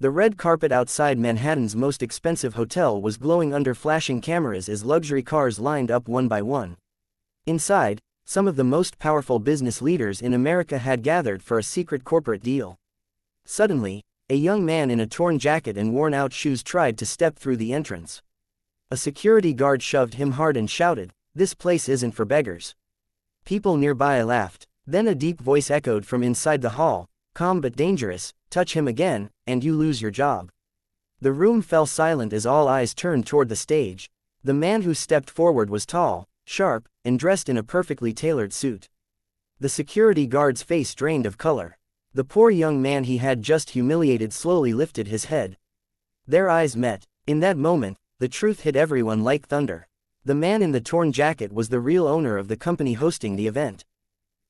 The red carpet outside Manhattan's most expensive hotel was glowing under flashing cameras as luxury cars lined up one by one. Inside, some of the most powerful business leaders in America had gathered for a secret corporate deal. Suddenly, a young man in a torn jacket and worn-out shoes tried to step through the entrance. A security guard shoved him hard and shouted, "This place isn't for beggars." People nearby laughed. Then a deep voice echoed from inside the hall, "Calm but dangerous, touch him again, and you lose your job." The room fell silent as all eyes turned toward the stage. The man who stepped forward was tall, sharp, and dressed in a perfectly tailored suit. The security guard's face drained of color. The poor young man he had just humiliated slowly lifted his head. Their eyes met. In that moment, the truth hit everyone like thunder. The man in the torn jacket was the real owner of the company hosting the event.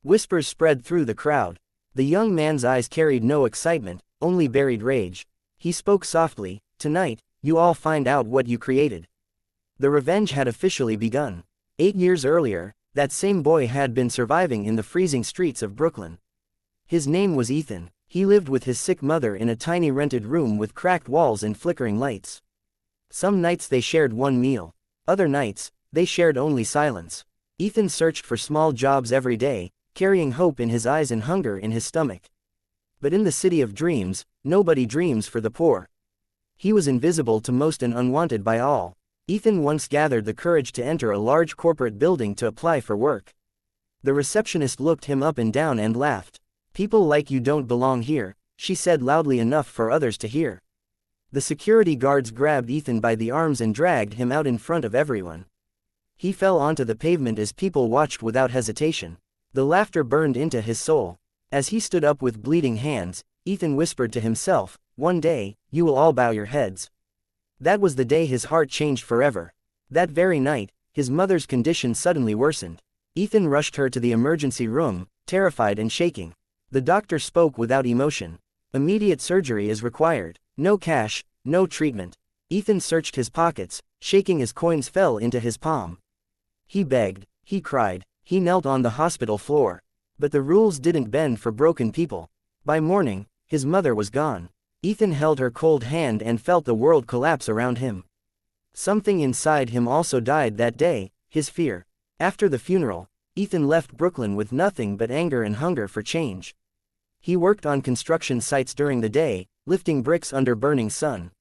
Whispers spread through the crowd. The young man's eyes carried no excitement, only buried rage. He spoke softly, "Tonight, you all find out what you created." The revenge had officially begun. 8 years earlier, that same boy had been surviving in the freezing streets of Brooklyn. His name was Ethan. He lived with his sick mother in a tiny rented room with cracked walls and flickering lights. Some nights they shared one meal. Other nights, they shared only silence. Ethan searched for small jobs every day, carrying hope in his eyes and hunger in his stomach. But in the city of dreams, nobody dreams for the poor. He was invisible to most and unwanted by all. Ethan once gathered the courage to enter a large corporate building to apply for work. The receptionist looked him up and down and laughed. "People like you don't belong here," she said loudly enough for others to hear. The security guards grabbed Ethan by the arms and dragged him out in front of everyone. He fell onto the pavement as people watched without hesitation. The laughter burned into his soul. As he stood up with bleeding hands, Ethan whispered to himself, "One day, you will all bow your heads." That was the day his heart changed forever. That very night, his mother's condition suddenly worsened. Ethan rushed her to the emergency room, terrified and shaking. The doctor spoke without emotion. "Immediate surgery is required. No cash, no treatment." Ethan searched his pockets, shaking as coins fell into his palm. He begged, he cried, he knelt on the hospital floor. But the rules didn't bend for broken people. By morning, his mother was gone. Ethan held her cold hand and felt the world collapse around him. Something inside him also died that day, his fear. After the funeral, Ethan left Brooklyn with nothing but anger and hunger for change. He worked on construction sites during the day, lifting bricks under burning sun.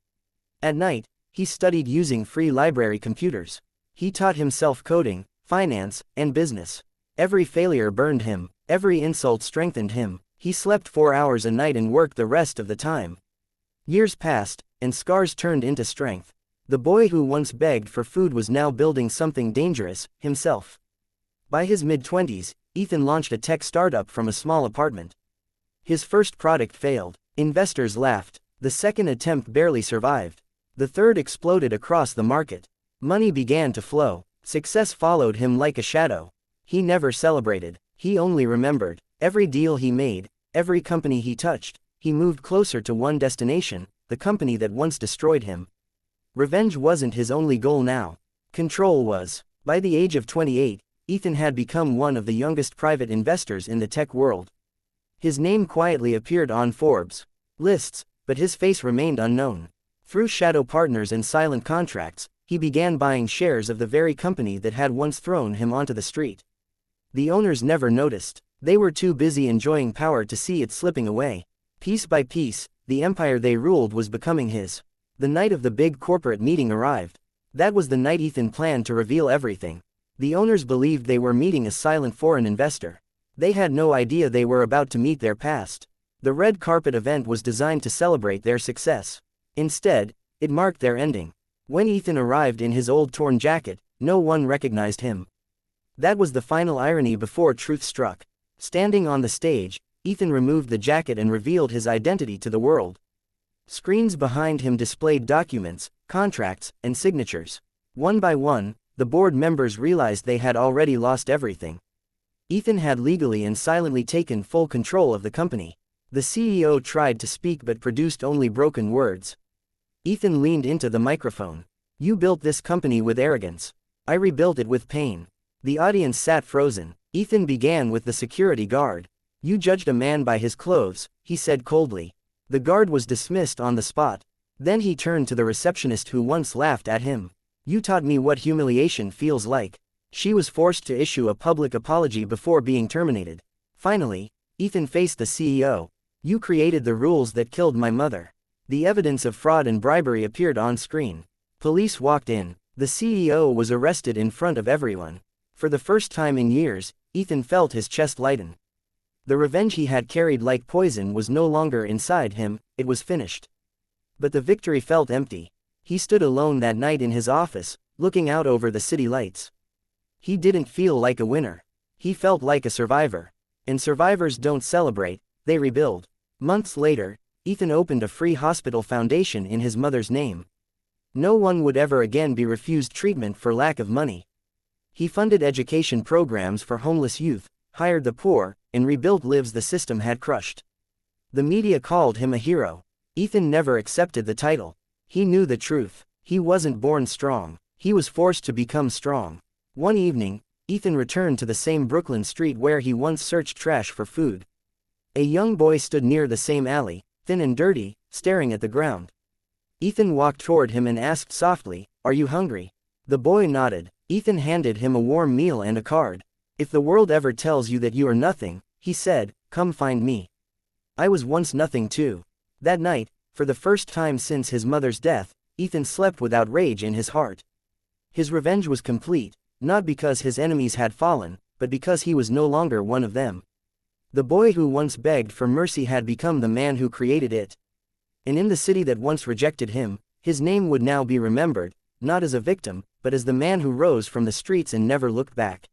At night, he studied using free library computers. He taught himself coding, finance, and business. Every failure burned him, every insult strengthened him. He slept 4 hours a night and worked the rest of the time. Years passed, and scars turned into strength. The boy who once begged for food was now building something dangerous, himself. By his mid-20s, Ethan launched a tech startup from a small apartment. His first product failed. Investors laughed. The second attempt barely survived. The third exploded across the market. Money began to flow. Success followed him like a shadow. He never celebrated. He only remembered. Every deal he made, every company he touched, he moved closer to one destination, the company that once destroyed him. Revenge wasn't his only goal now. Control was. By the age of 28, Ethan had become one of the youngest private investors in the tech world. His name quietly appeared on Forbes lists, but his face remained unknown. Through shadow partners and silent contracts, he began buying shares of the very company that had once thrown him onto the street. The owners never noticed. They were too busy enjoying power to see it slipping away. Piece by piece, the empire they ruled was becoming his. The night of the big corporate meeting arrived. That was the night Ethan planned to reveal everything. The owners believed they were meeting a silent foreign investor. They had no idea they were about to meet their past. The red carpet event was designed to celebrate their success. Instead, it marked their ending. When Ethan arrived in his old torn jacket, no one recognized him. That was the final irony before truth struck. Standing on the stage, Ethan removed the jacket and revealed his identity to the world. Screens behind him displayed documents, contracts, and signatures. One by one, the board members realized they had already lost everything. Ethan had legally and silently taken full control of the company. The CEO tried to speak but produced only broken words. Ethan leaned into the microphone. "You built this company with arrogance. I rebuilt it with pain." The audience sat frozen. Ethan began with the security guard. "You judged a man by his clothes," he said coldly. The guard was dismissed on the spot. Then he turned to the receptionist who once laughed at him. "You taught me what humiliation feels like." She was forced to issue a public apology before being terminated. Finally, Ethan faced the CEO. "You created the rules that killed my mother." The evidence of fraud and bribery appeared on screen. Police walked in. The CEO was arrested in front of everyone. For the first time in years, Ethan felt his chest lighten. The revenge he had carried like poison was no longer inside him, it was finished. But the victory felt empty. He stood alone that night in his office, looking out over the city lights. He didn't feel like a winner. He felt like a survivor. And survivors don't celebrate, they rebuild. Months later, Ethan opened a free hospital foundation in his mother's name. No one would ever again be refused treatment for lack of money. He funded education programs for homeless youth, hired the poor, and rebuilt lives the system had crushed. The media called him a hero. Ethan never accepted the title. He knew the truth. He wasn't born strong. He was forced to become strong. One evening, Ethan returned to the same Brooklyn street where he once searched trash for food. A young boy stood near the same alley, thin and dirty, staring at the ground. Ethan walked toward him and asked softly, "Are you hungry?" The boy nodded. Ethan handed him a warm meal and a card. "If the world ever tells you that you are nothing," he said, "come find me. I was once nothing too." That night, for the first time since his mother's death, Ethan slept without rage in his heart. His revenge was complete, not because his enemies had fallen, but because he was no longer one of them. The boy who once begged for mercy had become the man who created it. And in the city that once rejected him, his name would now be remembered, not as a victim, but as the man who rose from the streets and never looked back.